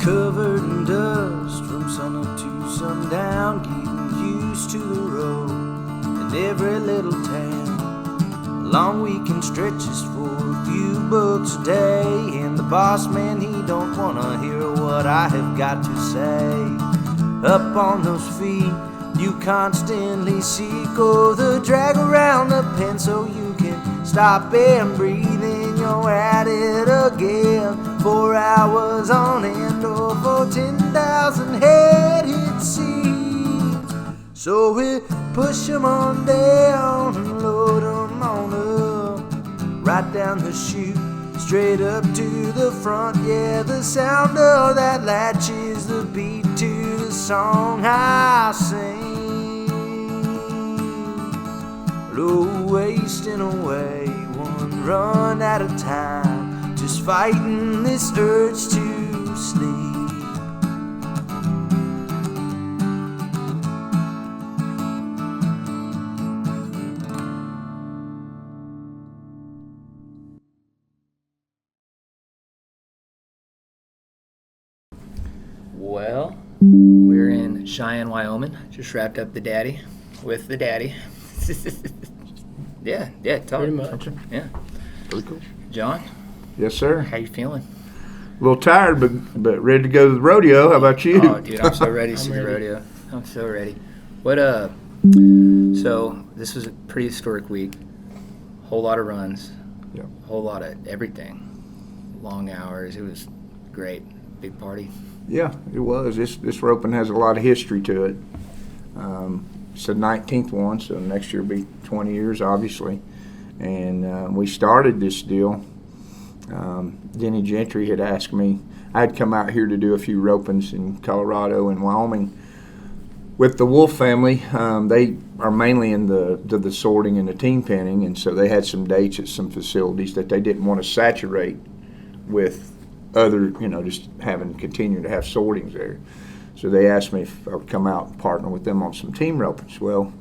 covered in dust from sunup to sundown, getting used to the road in every little town. Long weekend stretches for a few bucks a day, and the boss man, he don't wanna hear what I have got to say. Up on those feet, you constantly seek the drag around the pen so you can stop and breathe, and you're at it again. 4 hours on end over 10,000 head, it seems. So we push 'em on down and load 'em on up, right down the chute, straight up to the front. Yeah, the sound of that latch is the beat to the song I sing. Low wasting away, one run at a time, just fighting this urge to sleep. Well, we're in Cheyenne, Wyoming. Just wrapped up the daddy with the daddy. yeah, talk. Pretty much. Yeah. Pretty cool. John, Yes, sir. how you feeling? A little tired, but ready to go to the rodeo. How about you? Oh, dude, I'm so ready to see the ready. rodeo. I'm so ready. What So this was a pretty historic week. Whole lot of runs. Yep. Whole lot of everything. Long hours. It was great. Big party. Yeah, it was. This roping has a lot of history to it. It's the 19th one, so next year will be 20 years, obviously. And we started this deal. Denny Gentry had asked me. I had come out here to do a few ropings in Colorado and Wyoming with the Wolf family. They are mainly in the sorting and the team penning, and so they had some dates at some facilities that they didn't want to saturate with other, just continue to have sortings there. So they asked me if I would come out and partner with them on some team ropings. Well,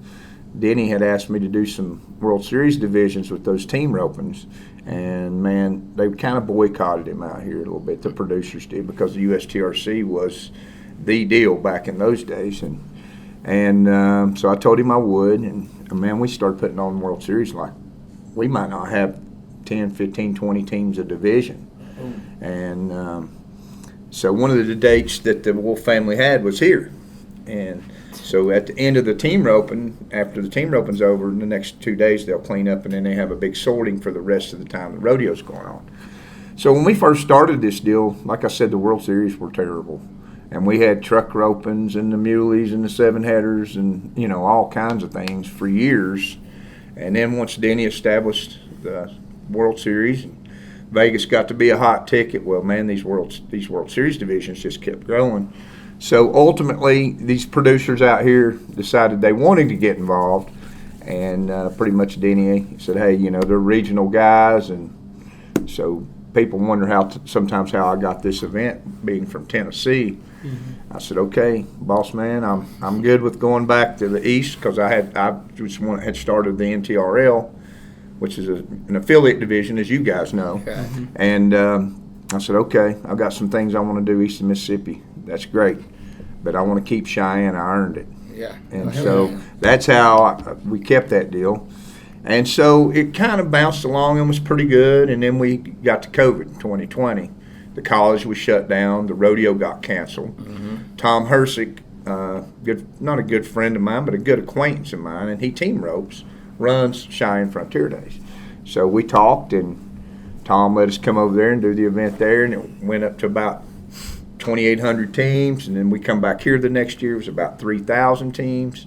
Denny had asked me to do some World Series divisions with those team ropings, and man, they kind of boycotted him out here a little bit. The producers did, because the USTRC was the deal back in those days, and so I told him I would, and man, we started putting on World Series like we might not have 10, 15, 20 teams a division. And so one of the dates that the Wolf family had was here. And so at the end of the team roping, after the team roping's over, in the next 2 days they'll clean up, and then they have a big sorting for the rest of the time the rodeo's going on. So when we first started this deal, like I said, the World Series were terrible. And we had truck ropings and the muleys and the seven headers and, all kinds of things for years. And then once Denny established the World Series, Vegas got to be a hot ticket. Well, man, these World Series divisions just kept growing. So ultimately, these producers out here decided they wanted to get involved, and pretty much Denny said, "Hey, they're regional guys," and so people wonder sometimes how I got this event, being from Tennessee. Mm-hmm. I said, "Okay, boss man, I'm good with going back to the east, because I was one that had started the NTRL." Which is an affiliate division, as you guys know. Okay. And I said, okay, I've got some things I want to do east of Mississippi. That's great. But I want to keep Cheyenne. I earned it. Yeah. And so that's how we kept that deal. And so it kind of bounced along and was pretty good. And then we got to COVID in 2020. The college was shut down. The rodeo got canceled. Mm-hmm. Tom Hersick, not a good friend of mine, but a good acquaintance of mine, and he team ropes, runs Cheyenne Frontier Days. So we talked, and Tom let us come over there and do the event there, and it went up to about 2,800 teams. And then we come back here the next year, it was about 3,000 teams.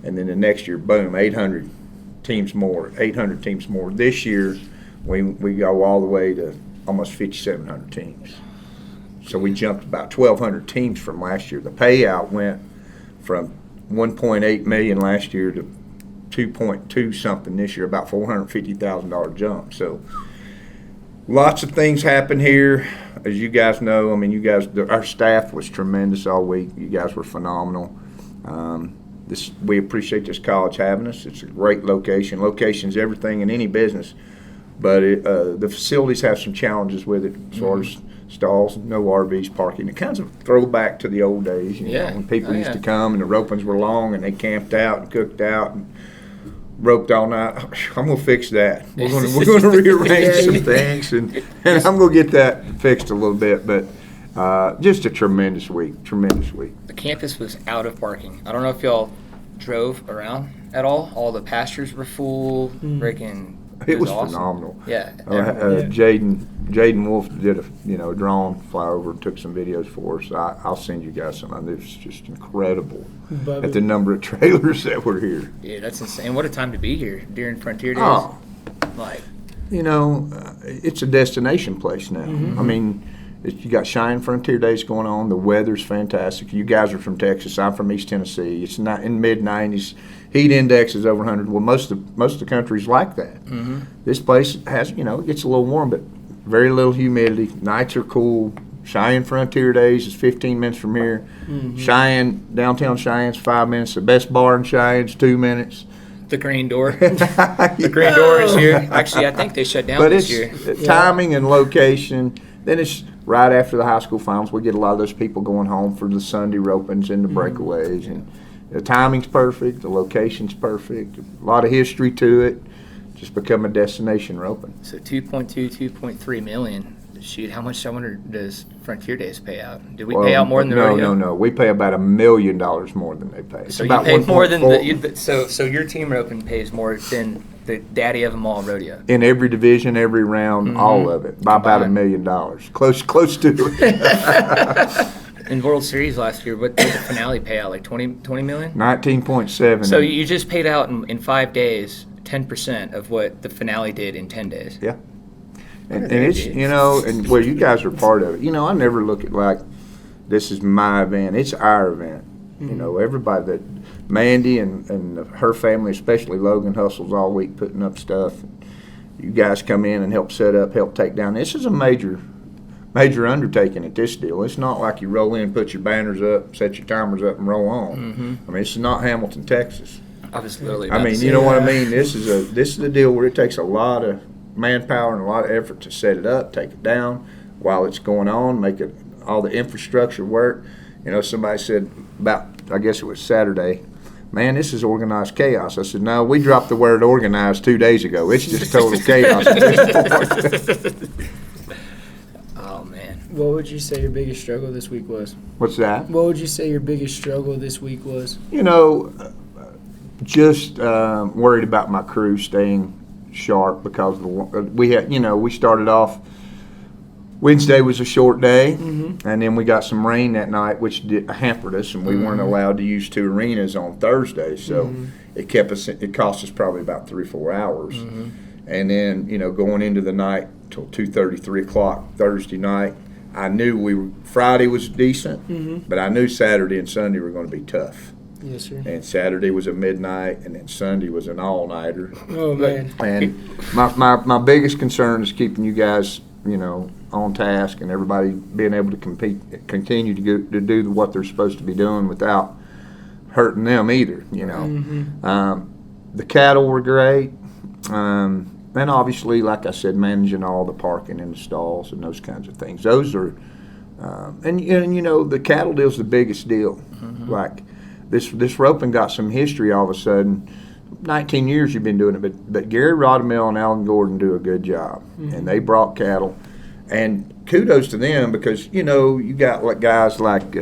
And then the next year, boom, 800 teams more. This year, we go all the way to almost 5,700 teams. So we jumped about 1,200 teams from last year. The payout went from $1.8 million last year to 2.2 something this year, about $450,000 jump. So lots of things happen here, as you guys know. I mean, our staff was tremendous all week. You guys were phenomenal. We appreciate this college having us. It's a great location. Location's everything in any business, but the facilities have some challenges with it as far as stalls, no RVs parking. It kind of throwback to the old days, you know, when people used to come and the ropings were long and they camped out and cooked out and roped all night. I'm gonna fix that. We're gonna rearrange some things and I'm gonna get that fixed a little bit. But just a tremendous week. The campus was out of parking. I don't know if y'all drove around at all. All the pastures were full. Freaking. It was awesome. phenomenal. Yeah. Jaden Wolf did a drone flyover and took some videos for us. I'll send you guys some. It was just incredible at the number of trailers that were here. Yeah, that's insane. What a time to be here during Frontier Days. Oh, Like, you know, it's a destination place now. I mean, you got Cheyenne Frontier Days going on. The weather's fantastic. You guys are from Texas. I'm from East Tennessee. It's not in mid-90s. Heat index is over 100. Well, most of the country's like that. This place has, you know, it gets a little warm, but very little humidity. Nights are cool. Cheyenne Frontier Days is 15 minutes from here. Cheyenne, downtown Cheyenne's 5 minutes. The best bar in Cheyenne's 2 minutes. the Green Door. The Green Door is here. Actually, I think they shut down But this it's year. timing and location. Then it's right after the high school finals. We get a lot of those people going home for the Sunday ropings and the breakaways. And the timing's perfect. The location's perfect. A lot of history to it. Just become a destination roping. So 2.2, 2.3 million. Shoot, how much I wonder does Frontier Days pay out? Did we pay out more than the rodeo? No. We pay about $1 million more than they pay. It's So you about pay more than 1.4 so your team roping pays more than the daddy of them all, rodeo. in every division, every round, all of it, by about $1 million. Close to it. In World Series last year, what did the finale pay out? Like 20 million? 19.7. So you just paid out in 5 days 10% of what the finale did in 10 days. Yeah. And it's, you know, and well, you guys are part of it. You know, I never look at like this is my event. It's our event. You know, everybody that Mandy and her family, especially Logan, hustles all week putting up stuff. You guys come in and help set up, help take down. This is a major undertaking at this deal. It's not like you roll in, put your banners up, set your timers up, and roll on. I mean, it's not Hamilton, Texas. I was literally. I mean, you know what I mean. This is a deal where it takes a lot of manpower and a lot of effort to set it up, take it down while it's going on, make it all the infrastructure work. You know, somebody said about, I guess it was Saturday, man, this is organized chaos. I said, no, we dropped the word organized 2 days ago. It's just total chaos at this point. Oh man. What would you say your biggest struggle this week was? What's that? What would you say your biggest struggle this week was? You know, just worried about my crew staying sharp because we had, you know, we started off. Wednesday was a short day, and then we got some rain that night, which hampered us, and we weren't allowed to use 2 arenas on Thursday, so it cost us probably about 3 or 4 hours. And then, you know, going into the night till 2:30, 3 o'clock Thursday night, I knew Friday was decent, but I knew Saturday and Sunday were going to be tough. Yes, sir. And Saturday was a midnight, and then Sunday was an all-nighter. Oh, man. And my biggest concern is keeping you guys, you know, on task and everybody being able to continue to do what they're supposed to be doing without hurting them either, you know. The cattle were great. And obviously, like I said, managing all the parking in the stalls and those kinds of things. Those are, and you know, the cattle deal's the biggest deal. Like, this roping got some history all of a sudden. 19 years you've been doing it, but Gary Rodemill and Alan Gordon do a good job, and they brought cattle. And kudos to them because, you know, you got like guys like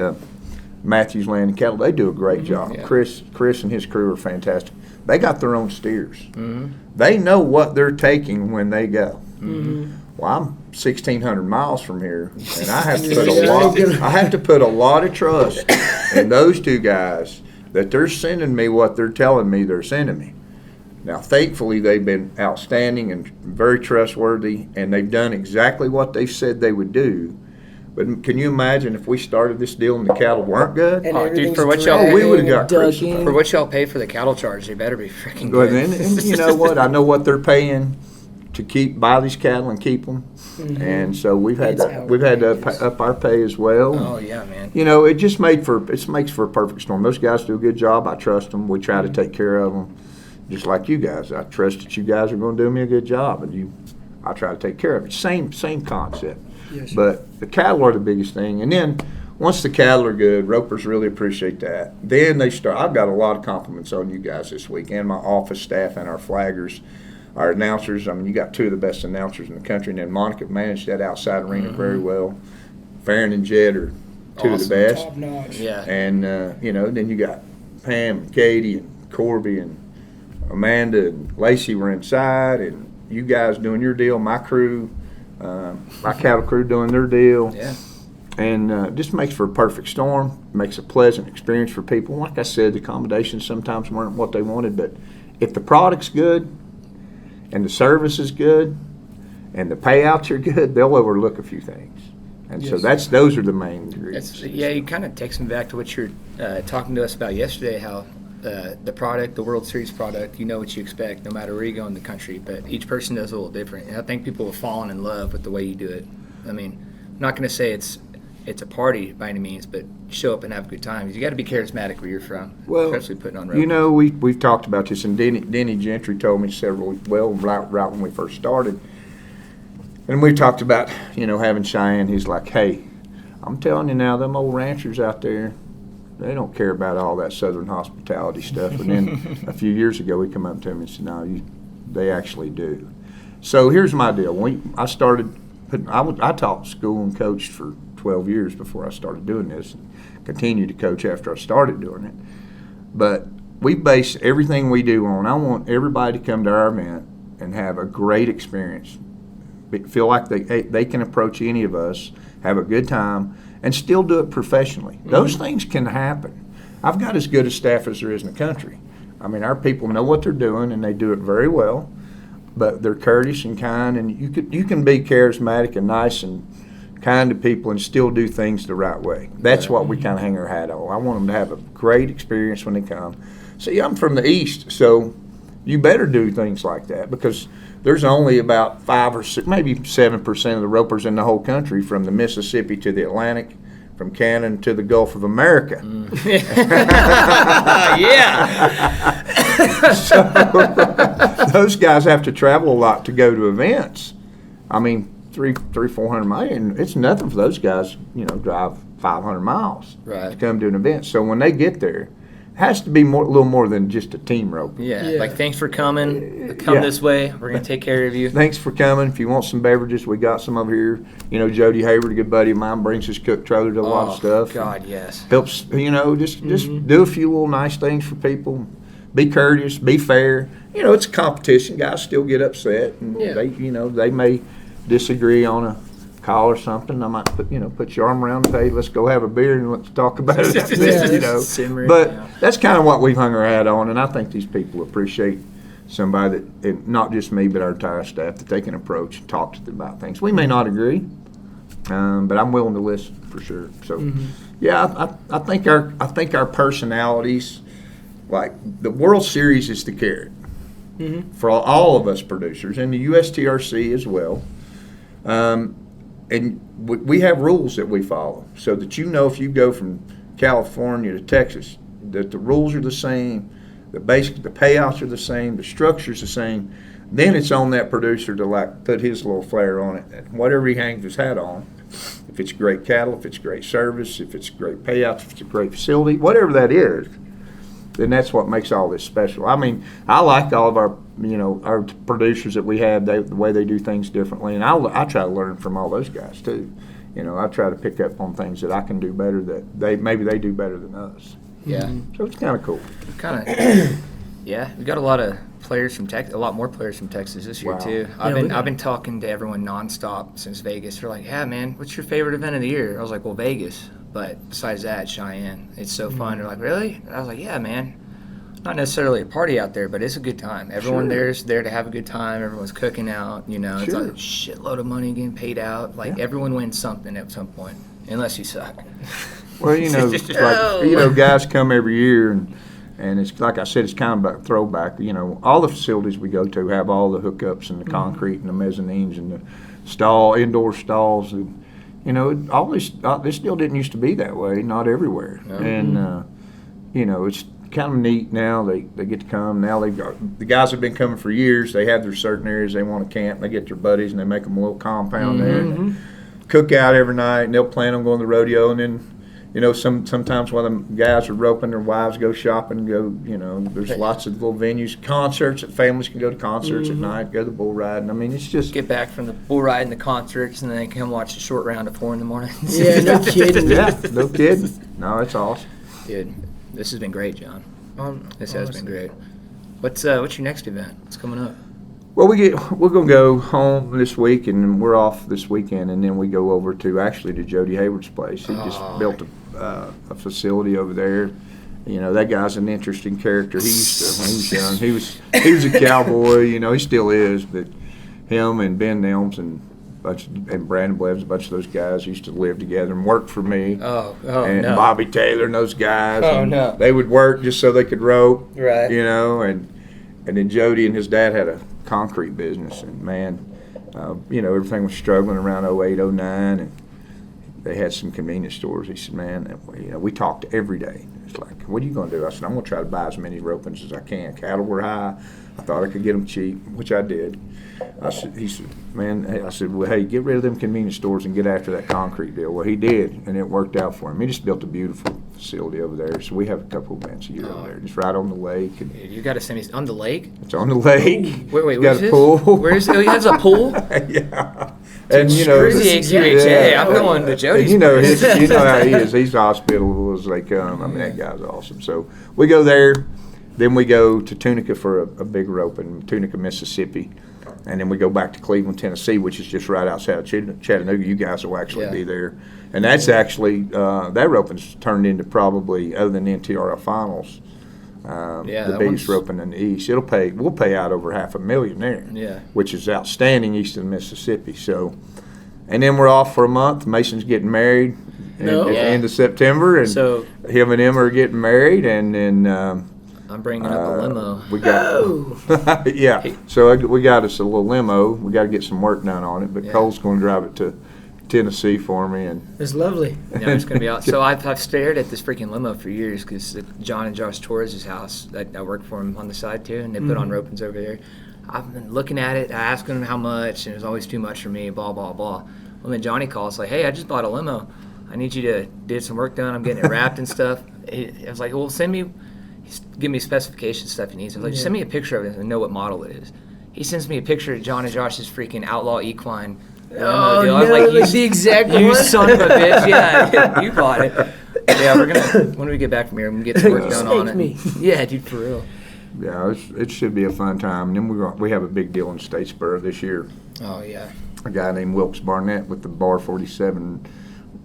Matthews Land and Cattle. They do a great job. Yeah. Chris and his crew are fantastic. They got their own steers. They know what they're taking when they go. Well, I'm 1,600 miles from here, and I have to put a lot of trust in those two guys that they're sending me what they're telling me they're sending me. Now, thankfully, they've been outstanding and very trustworthy, and they've done exactly what they said they would do. But can you imagine if we started this deal and the cattle weren't good? And Oh, dude, everything's for what y'all- dragging we would've got and ducking. crucified. For what y'all pay for the cattle charge, they better be freaking Well, good. and you know what? I know what they're paying to buy these cattle and keep them, and so we've had It's to up our pay as well. Oh yeah, man. You know, it just makes for a perfect storm. Those guys do a good job. I trust them. We try to take care of them, just like you guys. I trust that you guys are going to do me a good job, and I try to take care of it. Same concept. Yes, sir. But the cattle are the biggest thing. And then once the cattle are good, ropers really appreciate that. Then they start. I've got a lot of compliments on you guys this week, and my office staff and our flaggers, our announcers. I mean, you got two of the best announcers in the country. And then Monica managed that outside arena very well. Farron and Jed are two of the best. Top notch. Yeah. And, then you got Pam and Katie and Corby and Amanda and Lacey were inside, and you guys doing your deal, my crew, my cattle crew doing their deal. Yeah. And just makes for a perfect storm, makes a pleasant experience for people. Like I said, the accommodations sometimes weren't what they wanted, but if the product's good and the service is good and the payouts are good, they'll overlook a few things. And so Yes. those are the main ingredients. Yeah, you kind of takes me back to what you were talking to us about yesterday, how the product, the World Series product, you know what you expect no matter where you go in the country, but each person does a little different. And I think people have fallen in love with the way you do it. I mean, I'm not going to say it's a party by any means, but show up and have a good time. You got to be charismatic where you're from, Well, especially putting on you ropers. know, we've talked about this, and Denny Gentry told me right when we first started. And we talked about, having Cheyenne. He's like, hey, I'm telling you now, them old ranchers out there, they don't care about all that Southern hospitality stuff. And then a few years ago, he come up to me and said, no, they actually do. So here's my deal. I started, I taught school and coached for 12 years before I started doing this, and continued to coach after I started doing it. But we base everything we do on, I want everybody to come to our event and have a great experience. Feel like they can approach any of us, have a good time, and still do it professionally. Those things can happen. I've got as good a staff as there is in the country. I mean, our people know what they're doing, and they do it very well, but they're courteous and kind, and you can be charismatic and nice and kind to people and still do things the right way. That's what we kind of hang our hat on. I want them to have a great experience when they come. See, I'm from the East, so you better do things like that, because there's only about 5 or 6, maybe 7% of the ropers in the whole country, from the Mississippi to the Atlantic, from Canada to the Gulf of America. Yeah. So those guys have to travel a lot to go to events. I mean, 400 miles, and it's nothing for those guys, drive 500 miles Right. to come to an event. So when they get there, it has to be a little more than just a team rope. Yeah, Yeah. like thanks for coming. Come Yeah. this way. We're gonna take care of you. Thanks for coming. If you want some beverages, we got some over here. Jody Hayward, a good buddy of mine, brings his cook trailer to a lot of stuff. Oh, God, yes. Helps, just do a few little nice things for people. Be courteous, be fair. It's a competition. Guys still get upset, and Yeah. they may disagree on a call or something. I might put your arm around and say, hey, let's go have a beer and let's talk about it. Simmer it But down. that's kind of what we've hung our hat on, and I think these people appreciate somebody that, and not just me, but our entire staff, that they can approach and talk to them about things. We may not agree, but I'm willing to listen for sure. So, yeah, I think our personalities, like the World Series, is the carrot for all of us producers, and the USTRC as well. And we have rules that we follow, so that if you go from California to Texas, that the rules are the same, the payouts are the same, the structure's the same. Then it's on that producer to put his little flair on it, and whatever he hangs his hat on. If it's great cattle, if it's great service, if it's great payouts, if it's a great facility, whatever that is, then that's what makes all this special. I mean, I like all of our producers that we have, the way they do things differently, and I try to learn from all those guys too. I try to pick up on things that I can do better that maybe they do better than us. Yeah. So it's kind of cool. Kind of. Yeah, we got a lot of players from Texas, a lot more players from Texas this year Wow. too. I've been talking to everyone nonstop since Vegas. They're like, "Yeah, man, what's your favorite event of the year?" I was like, "Well, Vegas." But besides that, Cheyenne. It's so fun. They're like, "Really?" And I was like, "Yeah, man. Not necessarily a party out there, but it's a good time. Everyone Sure. there's there to have a good time. Everyone's cooking out. It's Sure. like a shitload of money getting paid out. Like everyone wins something at some point, unless you suck. Well, it's like, guys come every year, and it's like I said, it's kind of a throwback. All the facilities we go to have all the hookups and the concrete and the mezzanines and the indoor stalls. And, all this still didn't used to be that way, not everywhere. No. And, it's kind of neat now. They get to come. Now they've got, the guys have been coming for years. They have their certain areas they want to camp. They get their buddies and they make them a little compound there. Cook out every night, and they'll plan on going to the rodeo. And then, you know, sometimes when the guys are roping, their wives go shopping, there's lots of little venues, concerts that families can go to concerts at night, go to the bull riding. I mean, it's just. Get back from the bull riding, the concerts, and then they come watch the short round at 4 a.m. Yeah, no kidding. Yeah, no kidding. No, it's awesome. Dude, this has been great, John. This has been Honestly. great. What's your next event? What's coming up? Well, we're gonna go home this week, and we're off this weekend, and then we go over to Jody Hayward's place. He just built a facility over there. You know, that guy's an interesting character. He used to, when he was young, he was a cowboy. You know, he still is. But him and Ben Nelms and Brandon Blevins, a bunch of those guys used to live together and work for me. And no. Bobby Taylor and those guys. Oh, and no. They would work just so they could rope. Right. You know, and then Jody and his dad had a concrete business, and man, everything was struggling around 08, 09, and they had some convenience stores. He said, man, we talked every day. It's like, what are you going to do? I said, I'm going to try to buy as many ropings as I can. Cattle were high. I thought I could get them cheap, which I did. He said, man, I said, well, hey, get rid of them convenience stores and get after that concrete deal. Well, he did, and it worked out for him. He just built a beautiful facility over there. So we have a couple events a year over there, just right on the lake. And You got to send me on the lake. it's on the lake. Wait, Got where's a this? pool. Where's he has a pool? Yeah. And Screw the AQHA. I'm going to Jody's. And you know place. how he is. He's hospitable as they come. I mean, that guy's awesome. So we go there, then we go to Tunica for a big rope in Tunica, Mississippi, and then we go back to Cleveland, Tennessee, which is just right outside of Chattanooga. You guys will actually be there, and that's actually that roping's turned into probably, other than the NTRL finals, the that biggest one's- roping in the East. We'll pay out over $500,000 there. Yeah. Which is outstanding east of Mississippi. So, and then we're off for a month. Mason's getting married at the end of September, and So- him and Emma are getting married, and then I'm bringing up a limo. we got So we got us a little limo. We got to get some work done on it, but Cole's going to drive it to Tennessee for me, and It's lovely. Yeah, I'm just gonna be out. So I've stared at this freaking limo for years because John and Josh Torres' house. I work for him on the side too, and they put on ropings over there. I've been looking at it. I asked him how much, and it was always too much for me. Blah blah blah. Well, then Johnny calls like, "Hey, I just bought a limo. I need you to get some work done. I'm getting it wrapped and stuff." I was like, "Well, give me specification stuff he needs." I was like, "Send me a picture of it and know what model it is." He sends me a picture of John and Josh's freaking Outlaw Equine. Oh, deal. no, I'm like, the exact you one? son of a bitch. Yeah, you bought it. Yeah, we're gonna, when we get back from here, I'm gonna get some work done on it. Me. Yeah, dude, for real. yeah, it should be a fun time. And then we have a big deal in Statesboro this year. Oh, yeah. A guy named Wilkes Barnett with the Bar 47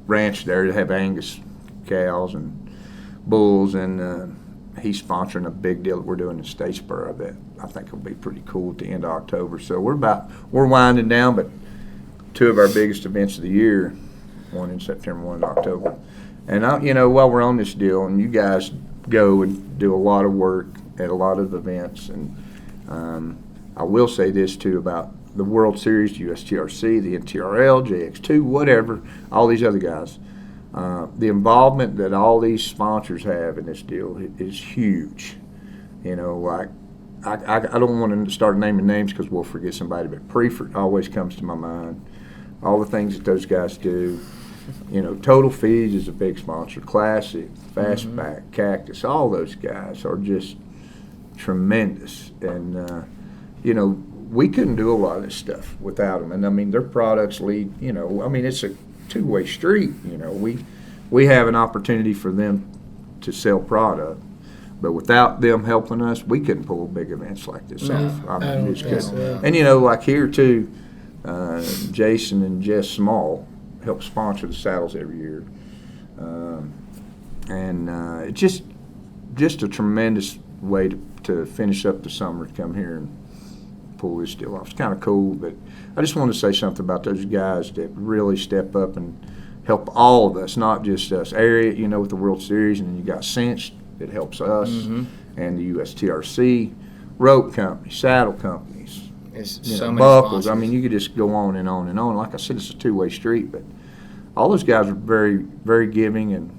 ranch there. They have Angus cows and bulls, and he's sponsoring a big deal that we're doing in Statesboro that I think will be pretty cool at the end of October. So we're winding down, but two of our biggest events of the year, one in September, one in October. And while we're on this deal, and you guys go and do a lot of work at a lot of events, and I will say this too about the World Series, USTRC, the NTRL, JX2, whatever, all these other guys. The involvement that all these sponsors have in this deal is huge. Like I don't want to start naming names because we'll forget somebody, but Prefert always comes to my mind. All the things that those guys do. Total Feeds is a big sponsor. Classic, Fastback, Cactus, all those guys are just tremendous. And, we couldn't do a lot of this stuff without them. And, I mean, their products lead, it's a two-way street. We have an opportunity for them to sell product. But without them helping us, we couldn't pull big events like this off. I don't just think couldn't. so. And, like here, too, Jason and Jess Small help sponsor the saddles every year. It's just a tremendous way to finish up the summer, to come here and pull this deal off. It's kind of cool, but I just want to say something about those guys that really step up and help all of us, not just us. Area, with the World Series, and then you got Cinch that helps us, and the USTRC, rope companies, saddle companies, There's so many buckles. sponsors. I mean, you could just go on and on and on. Like I said, it's a two-way street, but all those guys are very, very giving, and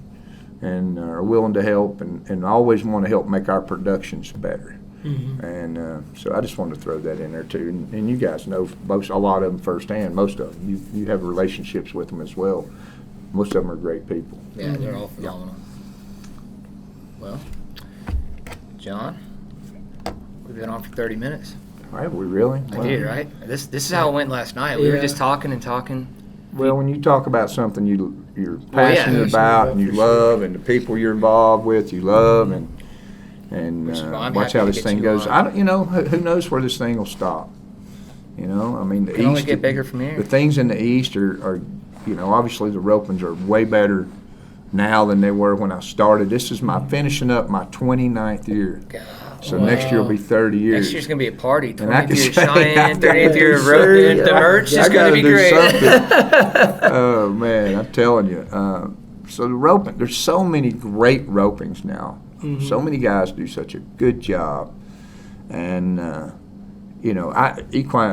and are willing to help and always want to help make our productions better. And so I just wanted to throw that in there too. And you guys know a lot of them firsthand. Most of them, you have relationships with them as well. Most of them are great people. Yeah, they're all phenomenal. Well, John, we've been on for 30 minutes. Have we really? I did, right? This is how it went last night. We were just talking and talking. Well, when you talk about something you're Well, yeah. passionate about and you love, and the people you're involved with you love, and Well, I'm watch happy how to this get thing you goes. on. I don't, who knows where this thing will stop? I mean, the Can only East, get bigger from here. The things in the East are obviously the ropings are way better now than they were when I started. This is my finishing up my 29th year. God. So next year will be 30 years. Next year's gonna be a party. And I 20th can year say, Cheyenne, I gotta 30th year do roping. something. The merch I is gonna gotta be do great. something. Oh man, I'm telling you. So the roping, there's so many great ropings now. So many guys do such a good job, and I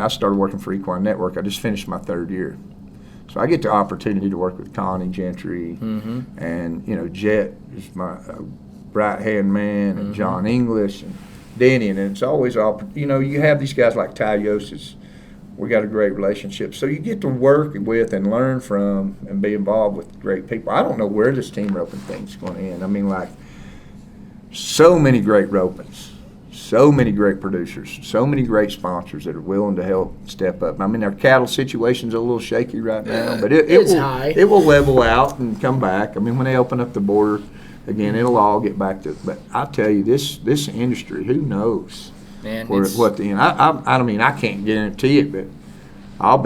started working for Equine Network. I just finished my 3rd year, so I get the opportunity to work with Connie Gentry, and Jet is my right hand man, and John English and Denny, and it's always you have these guys like Ty Yosis. We got a great relationship, so you get to work with and learn from and be involved with great people. I don't know where this team roping thing's going to end. I mean, like, so many great ropings, so many great producers, so many great sponsors that are willing to help step up. I mean, our cattle situation's a little shaky right now, but It's high. it will level out and come back. I mean, when they open up the border again, it'll all get back to. But I tell you, this industry, who knows Man, what the end? I mean, I can't guarantee it, but I'll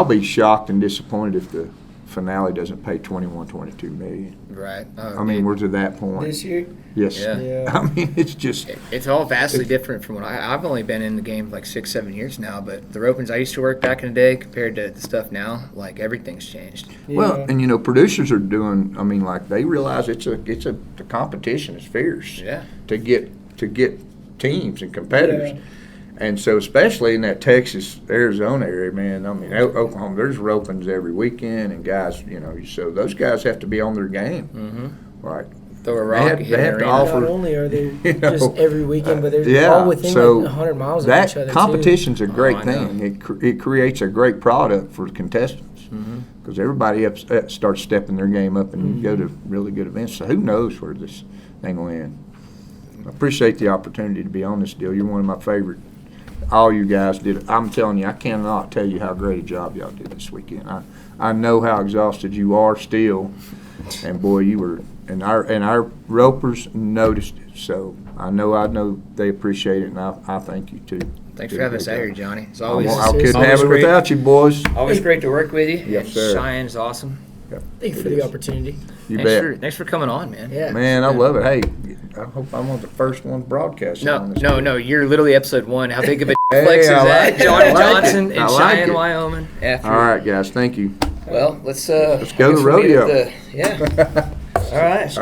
be shocked and disappointed if the finale doesn't pay 22 million. right. Oh, I mean, dude. we're to that point. This year? Yes. Yeah. I mean, it's just. It's all vastly different from when I've only been in the game like 6-7 years now, but the ropings I used to work back in the day compared to the stuff now, like everything's changed. Well, Yeah. and producers are doing. I mean, like they realize the competition is fierce. Yeah. To get teams and competitors, Yeah. and so especially in that Texas, Arizona area, man. I mean, Oklahoma, there's ropings every weekend, and guys, so those guys have to be on their game, right? Throw a They rock, have- hit they an have to arena. offer- Not only are they You know, just every weekend, but they're yeah, all within so like 100 miles of that each other, competition's a great I know. thing. It creates a great product for contestants because everybody starts stepping their game up and go to really good events. So who knows where this thing will end? I appreciate the opportunity to be on this deal. You're one of my favorite. All you guys did. I'm telling you, I cannot tell you how great a job y'all did this weekend. I know how exhausted you are still, and boy, you were. And our ropers noticed it. So I know they appreciate it, and I thank you too. Thanks for having us out here, Johnny. It's I always couldn't always have it great. without you, boys. Always great to work with you. Yes, and sir. Cheyenne's awesome. Thank you for the opportunity. You Thanks for coming on, man. Yeah. Man, I love it. Hey, I hope I'm one of the first one broadcasting on this. No. You're literally episode 1. How big of a Hey, flex is I that? like it. Johnny I like Johnson it. in I like Cheyenne, it. Wyoming. All right, guys. Thank you. Well, let's go to I guess we'll meet rodeo. at yeah. All right.